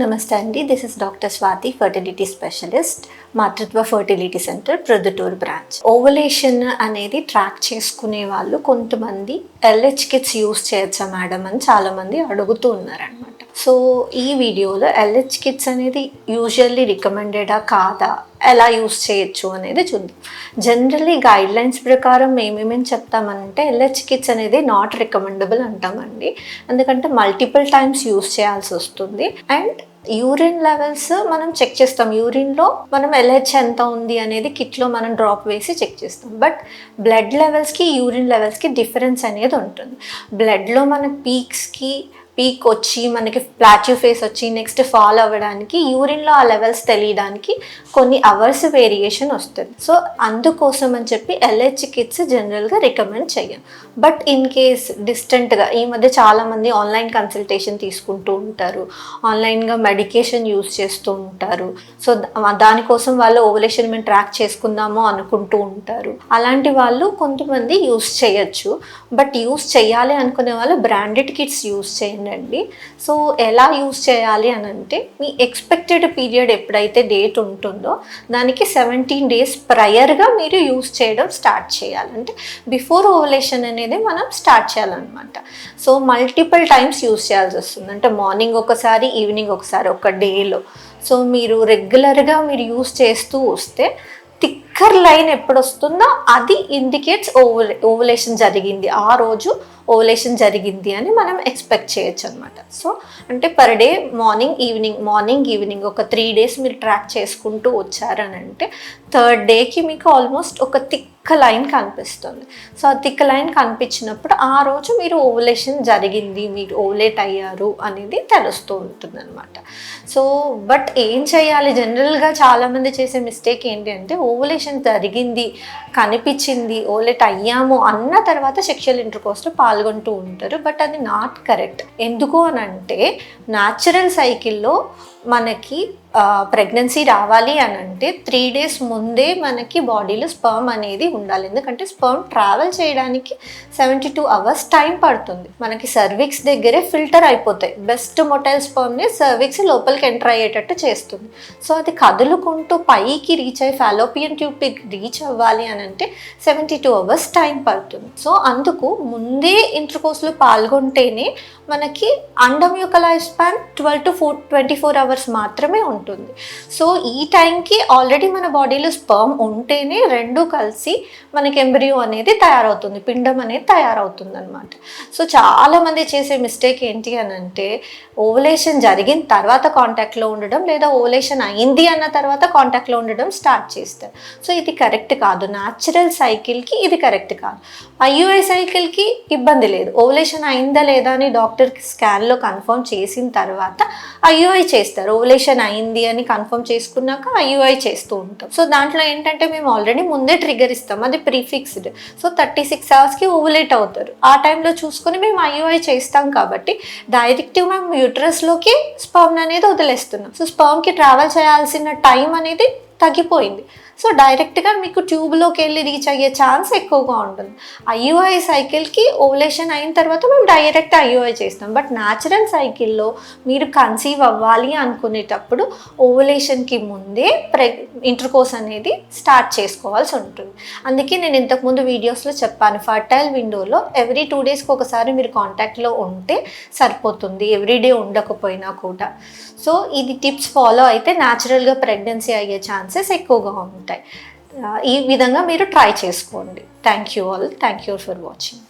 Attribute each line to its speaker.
Speaker 1: నమస్తే అండి, this is doctor Swathi, fertility specialist, Matrutva fertility centre Proddatur branch. Ovulation అనేది ట్రాక్ చేసుకునే వాళ్ళు కొంతమంది ఎల్హెచ్ కిట్స్ యూస్ చేయొచ్చా మేడం అని చాలామంది అడుగుతూ ఉన్నారనమాట. సో ఈ వీడియోలో ఎల్హెచ్ కిట్స్ అనేది యూజువల్లీ రికమెండెడా కాదా, ఎలా యూస్ చేయొచ్చు అనేది చూద్దాం. జనరల్లీ గైడ్ లైన్స్ ప్రకారం మేమేమేమి చెప్తామంటే ఎల్హెచ్ కిట్స్ అనేది నాట్ రికమెండబుల్ అంటామండి. ఎందుకంటే మల్టిపుల్ టైమ్స్ యూస్ చేయాల్సి వస్తుంది. అండ్ యూరిన్ లెవెల్స్ మనం చెక్ చేస్తాం, యూరిన్లో మనం ఎల్హెచ్ ఎంత ఉంది అనేది కిట్లో మనం డ్రాప్ వేసి చెక్ చేస్తాం. బట్ బ్లడ్ లెవెల్స్కి యూరిన్ లెవెల్స్కి డిఫరెన్స్ అనేది ఉంటుంది. బ్లడ్లో మన పీక్ వచ్చి మనకి ప్లాట్యూ ఫేస్ వచ్చి నెక్స్ట్ ఫాల్ అవ్వడానికి యూరిన్లో ఆ లెవెల్స్ తెలియడానికి కొన్ని అవర్స్ వేరియేషన్ వస్తుంది. సో అందుకోసం అని చెప్పి ఎల్హెచ్ కిట్స్ జనరల్గా రికమెండ్ చేయం. బట్ ఇన్ కేస్ డిస్టెంట్గా ఈ మధ్య చాలామంది ఆన్లైన్ కన్సల్టేషన్ తీసుకుంటూ ఉంటారు, ఆన్లైన్గా మెడికేషన్ యూస్ చేస్తూ ఉంటారు. సో దానికోసం వాళ్ళు ఓవలేషన్ మేము ట్రాక్ చేసుకుందాము అనుకుంటూ ఉంటారు. అలాంటి వాళ్ళు కొంతమంది యూస్ చేయొచ్చు. బట్ యూస్ చేయాలి అనుకునే వాళ్ళు బ్రాండెడ్ కిట్స్ యూస్ చేయండి అండి. సో ఎలా యూస్ చేయాలి అని అంటే, మీ ఎక్స్పెక్టెడ్ పీరియడ్ ఎప్పుడైతే డేట్ ఉంటుందో దానికి 17 days ప్రయర్గా మీరు యూస్ చేయడం స్టార్ట్ చేయాలి. అంటే బిఫోర్ ఓవలేషన్ అనేది మనం స్టార్ట్ చేయాలన్నమాట. సో మల్టిపుల్ టైమ్స్ యూస్ చేయాల్సి వస్తుంది. అంటే మార్నింగ్ ఒకసారి, ఈవినింగ్ ఒకసారి, ఒక డేలో. సో మీరు రెగ్యులర్గా మీరు యూస్ చేస్తూ వస్తే థిక్కర్ లైన్ ఎప్పుడు వస్తుందో అది ఇండికేట్స్ ఓవలేషన్ జరిగింది, ఆ రోజు ఓవలేషన్ జరిగింది అని మనం ఎక్స్పెక్ట్ చేయొచ్చు అనమాట. సో అంటే పర్ డే మార్నింగ్ ఈవినింగ్ ఒక 3 days మీరు ట్రాక్ చేసుకుంటూ వచ్చారని అంటే థర్డ్ డేకి మీకు ఆల్మోస్ట్ ఒక థిక్ లైన్ కనిపిస్తుంది. సో ఆ థిక్ లైన్ కనిపించినప్పుడు ఆ రోజు మీరు ఓవలేషన్ జరిగింది, మీరు ఓవలేట్ అయ్యారు అనేది తెలుస్తూ ఉంటుంది అనమాట. సో బట్ ఏం చేయాలి, జనరల్గా చాలామంది చేసే మిస్టేక్ ఏంటి అంటే ఓవలేషన్ జరిగింది, కనిపించింది, ఓవలేట్ అయ్యాము అన్న తర్వాత సెక్షువల్ ఇంటర్కోర్స్లో పాల్గొంటూ ఉంటారు. బట్ అది నాట్ కరెక్ట్. ఎందుకు అని అంటే న్యాచురల్ సైకిల్లో మనకి ప్రెగ్నెన్సీ రావాలి అని అంటే 3 days ముందే మనకి బాడీలో స్పర్మ్ అనేది ఉండాలి. ఎందుకంటే స్పర్మ్ ట్రావెల్ చేయడానికి 72 hours టైం పడుతుంది. మనకి సర్విక్స్ దగ్గరే ఫిల్టర్ అయిపోతాయి. బెస్ట్ మొటైల్ స్పర్మ్ని సర్విక్స్ లోపలికి ఎంటర్ అయ్యేటట్టు చేస్తుంది. సో అది కదులుకుంటూ పైకి రీచ్ అయ్యి ఫాలోపియన్ ట్యూబ్కి రీచ్ అవ్వాలి అని అంటే 72 hours టైం పడుతుంది. సో అందుకు ముందే ఇంటర్కోర్స్లో పాల్గొంటేనే మనకి అండం యొక్క లైఫ్ స్పాన్ 12 to 24 hours మాత్రమే ఉంటుంది. సో ఈ టైంకి ఆల్రెడీ మన బాడీలో స్పర్మ్ ఉంటేనే రెండు కలిసి మనకి ఎంబ్రియో అనేది తయారవుతుంది, పిండం అనేది తయారవుతుంది అనమాట. సో చాలామంది చేసే మిస్టేక్ ఏంటి అని అంటే ఓవలేషన్ జరిగిన తర్వాత కాంటాక్ట్లో ఉండడం, లేదా ఓవలేషన్ అయింది అన్న తర్వాత కాంటాక్ట్లో ఉండడం స్టార్ట్ చేస్తారు. సో ఇది కరెక్ట్ కాదు. న్యాచురల్ సైకిల్కి ఇది కరెక్ట్ కాదు. ఐయుఐ సైకిల్కి ఇబ్బంది లేదు. ఓవలేషన్ అయిందా లేదా అని డాక్టర్కి స్కాన్లో కన్ఫర్మ్ చేసిన తర్వాత ఐయుఐ చేస్తారు. ఓవలేషన్ అయింది అని కన్ఫర్మ్ చేసుకున్నాక ఐయుఐ చేస్తూ ఉంటాం. సో దాంట్లో ఏంటంటే మేము ఆల్రెడీ ముందే ట్రిగర్ ఇస్తాం, అది ప్రీఫిక్స్డ్. సో 36 hours ఓవలేట్ అవుతారు. ఆ టైంలో చూసుకొని మేము ఐయుఐ చేస్తాం కాబట్టి డైరెక్ట్గా మేము యూట్రస్లోకి స్పర్మ్ అనేది వదిలేస్తున్నాం. సో స్పర్మ్కి ట్రావెల్ చేయాల్సిన టైం అనేది తగ్గిపోయింది. సో డైరెక్ట్గా మీకు ట్యూబ్లోకి వెళ్ళి రీచ్ అయ్యే ఛాన్స్ ఎక్కువగా ఉంటుంది. ఐయుఐ సైకిల్కి ఓవలేషన్ అయిన తర్వాత మేము డైరెక్ట్ ఐయుఐ చేస్తాం. బట్ న్యాచురల్ సైకిల్లో మీరు కన్సీవ్ అవ్వాలి అనుకునేటప్పుడు ఓవలేషన్కి ముందే ఇంటర్కోర్స్ అనేది స్టార్ట్ చేసుకోవాల్సి ఉంటుంది. అందుకే నేను ఇంతకుముందు వీడియోస్లో చెప్పాను, ఫర్టైల్ విండోలో ఎవ్రీ 2 daysకి ఒకసారి మీరు కాంటాక్ట్లో ఉంటే సరిపోతుంది, ఎవ్రీడే ఉండకపోయినా కూడా. సో ఇది టిప్స్ ఫాలో అయితే న్యాచురల్గా ప్రెగ్నెన్సీ అయ్యే ఛాన్సెస్ ఎక్కువగా ఉంటాయి. ఈ విధంగా మీరు ట్రై చేసుకోండి. Thank you all. Thank you for watching.